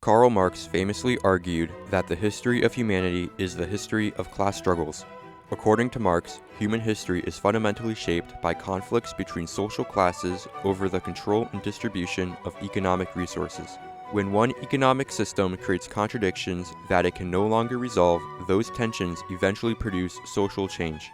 Karl Marx famously argued that the history of humanity is the history of class struggles. According to Marx, human history is fundamentally shaped by conflicts between social classes over the control and distribution of economic resources. When one economic system creates contradictions that it can no longer resolve, those tensions eventually produce social change.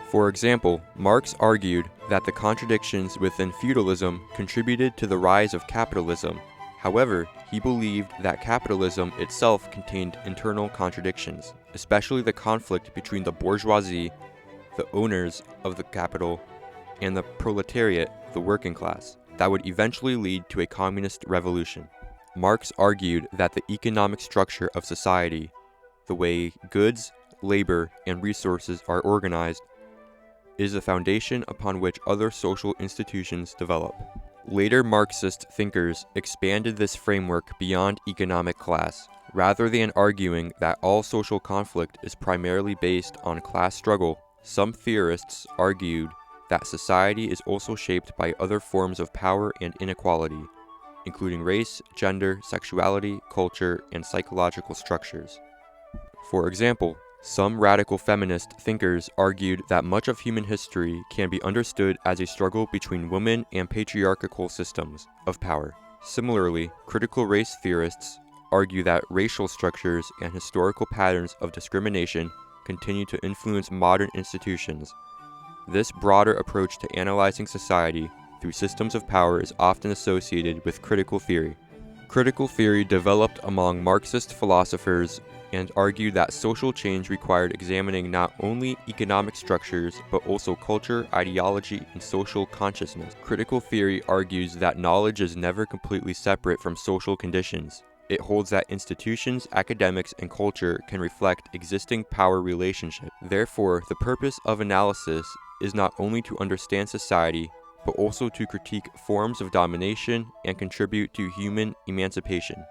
For example, Marx argued that the contradictions within feudalism contributed to the rise of capitalism. However, he believed that capitalism itself contained internal contradictions, especially the conflict between the bourgeoisie, the owners of the capital, and the proletariat, the working class, that would eventually lead to a communist revolution. Marx argued that the economic structure of society, the way goods, labor, and resources are organized, is the foundation upon which other social institutions develop. Later Marxist thinkers expanded this framework beyond economic class. Rather than arguing that all social conflict is primarily based on class struggle, some theorists argued that society is also shaped by other forms of power and inequality, including race, gender, sexuality, culture, and psychological structures. For example, some radical feminist thinkers argued that much of human history can be understood as a struggle between women and patriarchal systems of power. Similarly, critical race theorists argue that racial structures and historical patterns of discrimination continue to influence modern institutions. This broader approach to analyzing society through systems of power is often associated with critical theory. Critical theory developed among Marxist philosophers and argued that social change required examining not only economic structures, but also culture, ideology, and social consciousness. Critical theory argues that knowledge is never completely separate from social conditions. It holds that institutions, academics, and culture can reflect existing power relationships. Therefore, the purpose of analysis is not only to understand society, but also to critique forms of domination and contribute to human emancipation.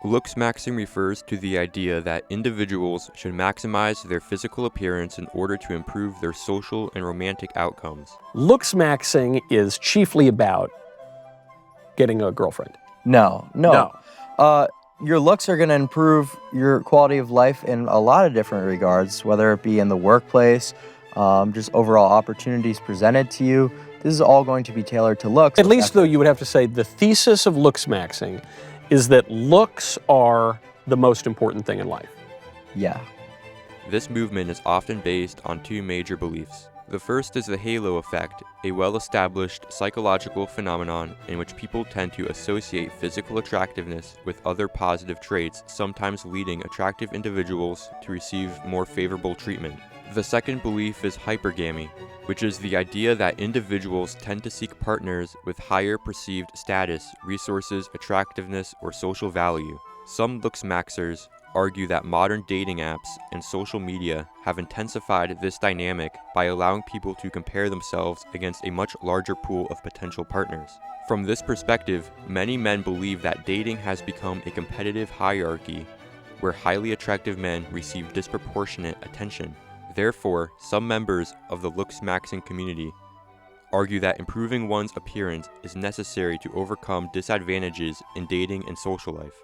Looksmaxxing refers to the idea that individuals should maximize their physical appearance in order to improve their social and romantic outcomes. Looksmaxxing is chiefly about getting a girlfriend. No. Your looks are going to improve your quality of life in a lot of different regards, whether it be in the workplace, just overall opportunities presented to you. This is all going to be tailored to looks. At least, though, you would have to say the thesis of Looksmaxxing is that looks are the most important thing in life. Yeah. This movement is often based on two major beliefs. The first is the halo effect, a well-established psychological phenomenon in which people tend to associate physical attractiveness with other positive traits, sometimes leading attractive individuals to receive more favorable treatment. The second belief is hypergamy, which is the idea that individuals tend to seek partners with higher perceived status, resources, attractiveness, or social value. Some Looksmaxxers argue that modern dating apps and social media have intensified this dynamic by allowing people to compare themselves against a much larger pool of potential partners. From this perspective, many men believe that dating has become a competitive hierarchy where highly attractive men receive disproportionate attention. Therefore, some members of the Looksmaxxing community argue that improving one's appearance is necessary to overcome disadvantages in dating and social life.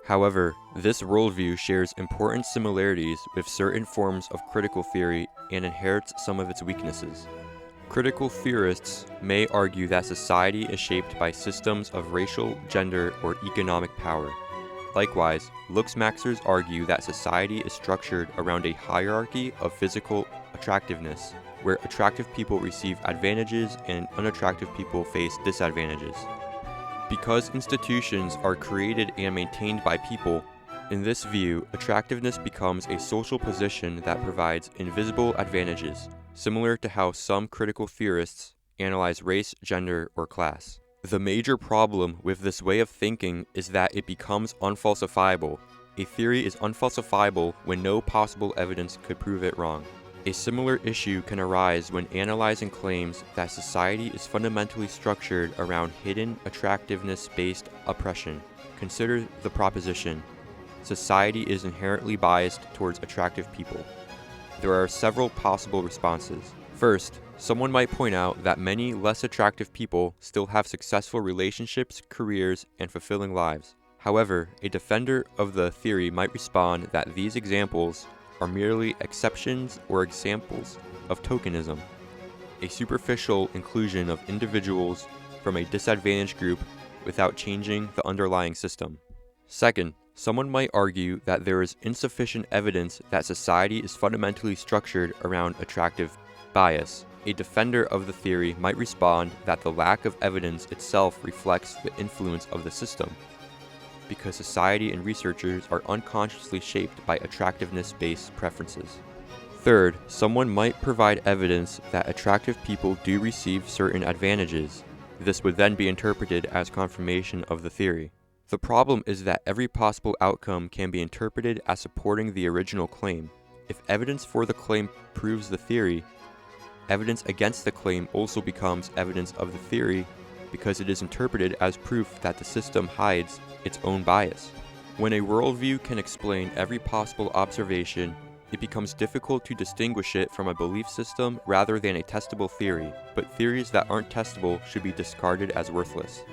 However, this worldview shares important similarities with certain forms of critical theory and inherits some of its weaknesses. Critical theorists may argue that society is shaped by systems of racial, gender, or economic power. Likewise, Looksmaxxers argue that society is structured around a hierarchy of physical attractiveness, where attractive people receive advantages and unattractive people face disadvantages. Because institutions are created and maintained by people, in this view, attractiveness becomes a social position that provides invisible advantages, similar to how some critical theorists analyze race, gender, or class. The major problem with this way of thinking is that it becomes unfalsifiable. A theory is unfalsifiable when no possible evidence could prove it wrong. A similar issue can arise when analyzing claims that society is fundamentally structured around hidden attractiveness-based oppression. Consider the proposition, society is inherently biased towards attractive people. There are several possible responses. First, someone might point out that many less attractive people still have successful relationships, careers, and fulfilling lives. However, a defender of the theory might respond that these examples are merely exceptions or examples of tokenism, a superficial inclusion of individuals from a disadvantaged group without changing the underlying system. Second, someone might argue that there is insufficient evidence that society is fundamentally structured around attractive bias. A defender of the theory might respond that the lack of evidence itself reflects the influence of the system, because society and researchers are unconsciously shaped by attractiveness-based preferences. Third, someone might provide evidence that attractive people do receive certain advantages. This would then be interpreted as confirmation of the theory. The problem is that every possible outcome can be interpreted as supporting the original claim. If evidence for the claim proves the theory, evidence against the claim also becomes evidence of the theory because it is interpreted as proof that the system hides its own bias. When a worldview can explain every possible observation, it becomes difficult to distinguish it from a belief system rather than a testable theory, but theories that aren't testable should be discarded as worthless.